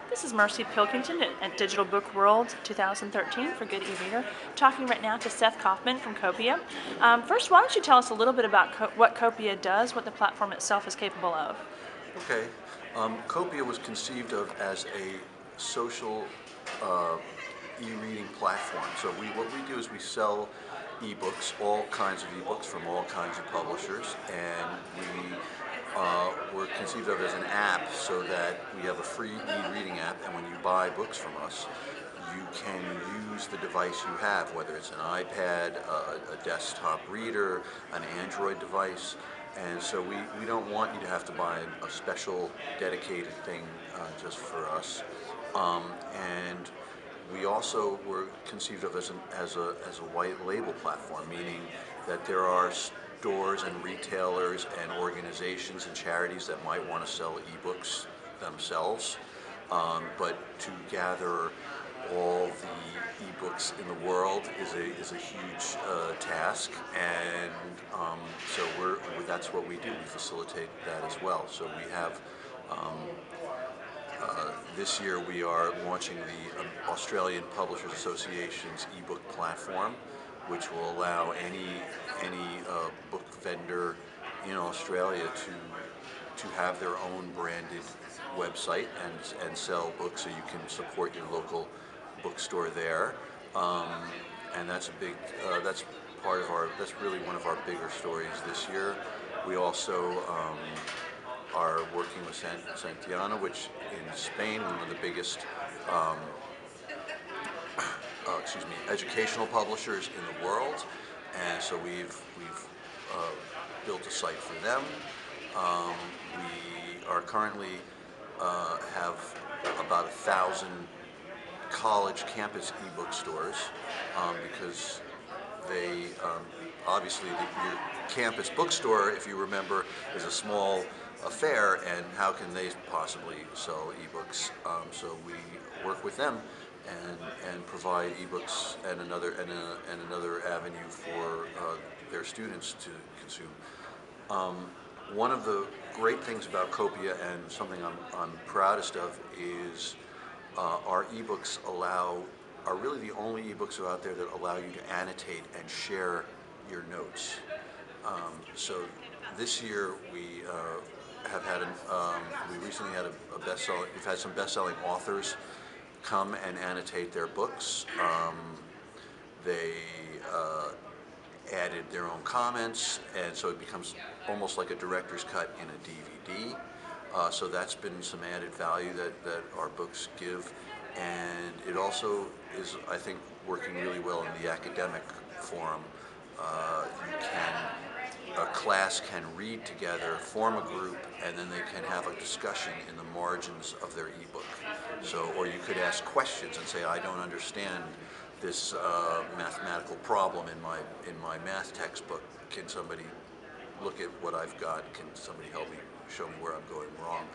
This is Mercy Pilkington at Digital Book World 2013 for Good E-Reader, talking right now to Seth Kaufman from Copia. First, why don't you tell us a little bit about what Copia does, what the platform itself is capable of? Okay. Copia was conceived of as a social uh, e-reading platform. So what we do is we sell ebooks, all kinds of ebooks from all kinds of publishers, and we were conceived of as an app so that we have a free e-reading app, and when you buy books from us, you can use the device you have, whether it's an iPad, a desktop reader, an Android device. And so we don't want you to have to buy a special dedicated thing just for us. And we also were conceived of as a white label platform, meaning that there are stores and retailers and organizations and charities that might want to sell ebooks themselves, but to gather all the ebooks in the world is a huge task, and so that's what we do. We facilitate that as well. So we have um, this year we are launching the Australian Publishers Association's ebook platform, which will allow any book vendor in Australia to have their own branded website and sell books, so you can support your local bookstore there. Um, and that's a big that's part of our that's really one of our bigger stories this year. We also are working with Santillana, which in Spain, one of the biggest um, educational publishers in the world, and so we've uh, built a site for them. Um, we are currently have about 1,000 college campus ebook stores, because they obviously your campus bookstore, if you remember, is a small affair, and how can they possibly sell ebooks? So we work with them and provide ebooks and another avenue for their students to consume. Um, One of the great things about Copia, and something I'm proudest of, is our ebooks are really the only ebooks out there that allow you to annotate and share your notes. So this year we recently had a best-selling. We've had some best-selling authors come and annotate their books. They added their own comments, and so it becomes almost like a director's cut in a DVD. So that's been some added value that our books give, and it also is, I think, working really well in the academic forum. A class can read together, form a group, and then they can have a discussion in the margins of their ebook. So, or you could ask questions and say, I don't understand this mathematical problem in my math textbook. Can somebody look at what I've got? Can somebody help me, show me where I'm going wrong?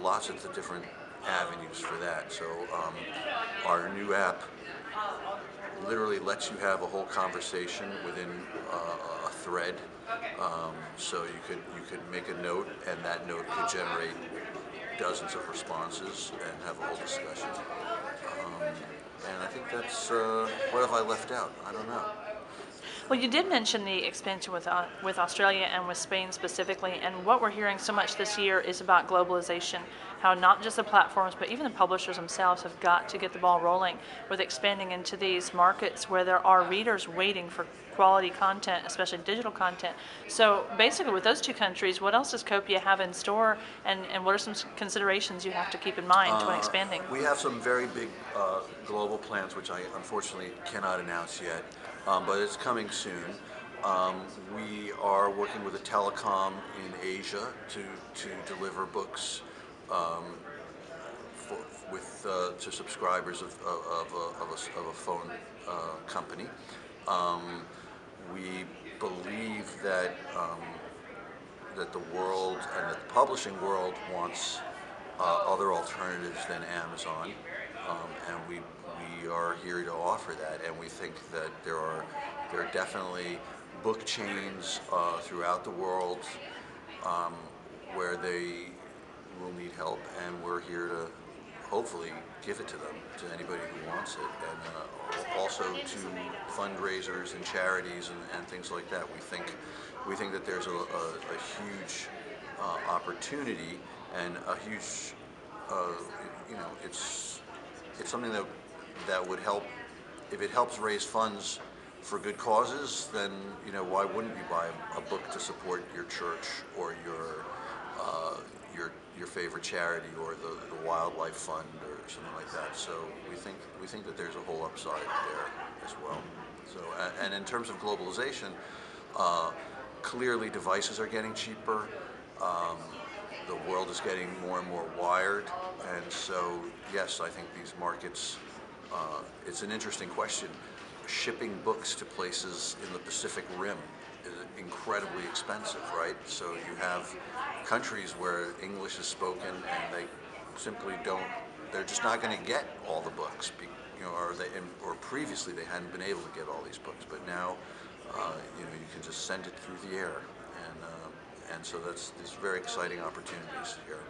Lots of the different avenues for that. So our new app literally lets you have a whole conversation within a thread. So you could make a note, and that note could generate dozens of responses and have a whole discussion. And I think that's what have I left out? I don't know. Well, you did mention the expansion with Australia and with Spain specifically, and what we're hearing so much this year is about globalization, how not just the platforms but even the publishers themselves have got to get the ball rolling with expanding into these markets where there are readers waiting for quality content, especially digital content. So basically with those two countries, what else does Copia have in store, and what are some considerations you have to keep in mind when expanding? We have some very big global plans, which I unfortunately cannot announce yet, but it's coming soon. We are working with a telecom in Asia to deliver books for, to subscribers of a phone company. We believe that the world and the publishing world wants other alternatives than Amazon, and we are here to offer that. And we think that there are definitely book chains throughout the world where they will need help, and we're here to hopefully give it to them, to anybody who wants it, and also to fundraisers and charities and things like that. We think that there's a huge opportunity and a huge, uh, it's something that would help. If it helps raise funds for good causes, then why wouldn't you buy a book to support your church or uh, your favorite charity or the wildlife fund or something like that. So we think that there's a whole upside there as well. So and in terms of globalization, uh, clearly devices are getting cheaper. Um, the world is getting more and more wired, and so yes, I think these markets. It's an interesting question. Shipping books to places in the Pacific Rim is incredibly expensive, right? So you have countries where English is spoken and they simply don't. They're just not going to get all the books, or previously they hadn't been able to get all these books, but now, you can just send it through the air, and so that's these very exciting opportunities here,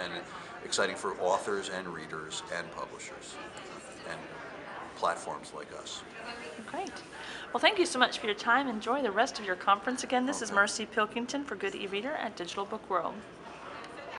and exciting for authors and readers and publishers and platforms like us. Great. Well, thank you so much for your time. Enjoy the rest of your conference. Again, this is Okay. Mercy Pilkington for Good E-Reader at Digital Book World.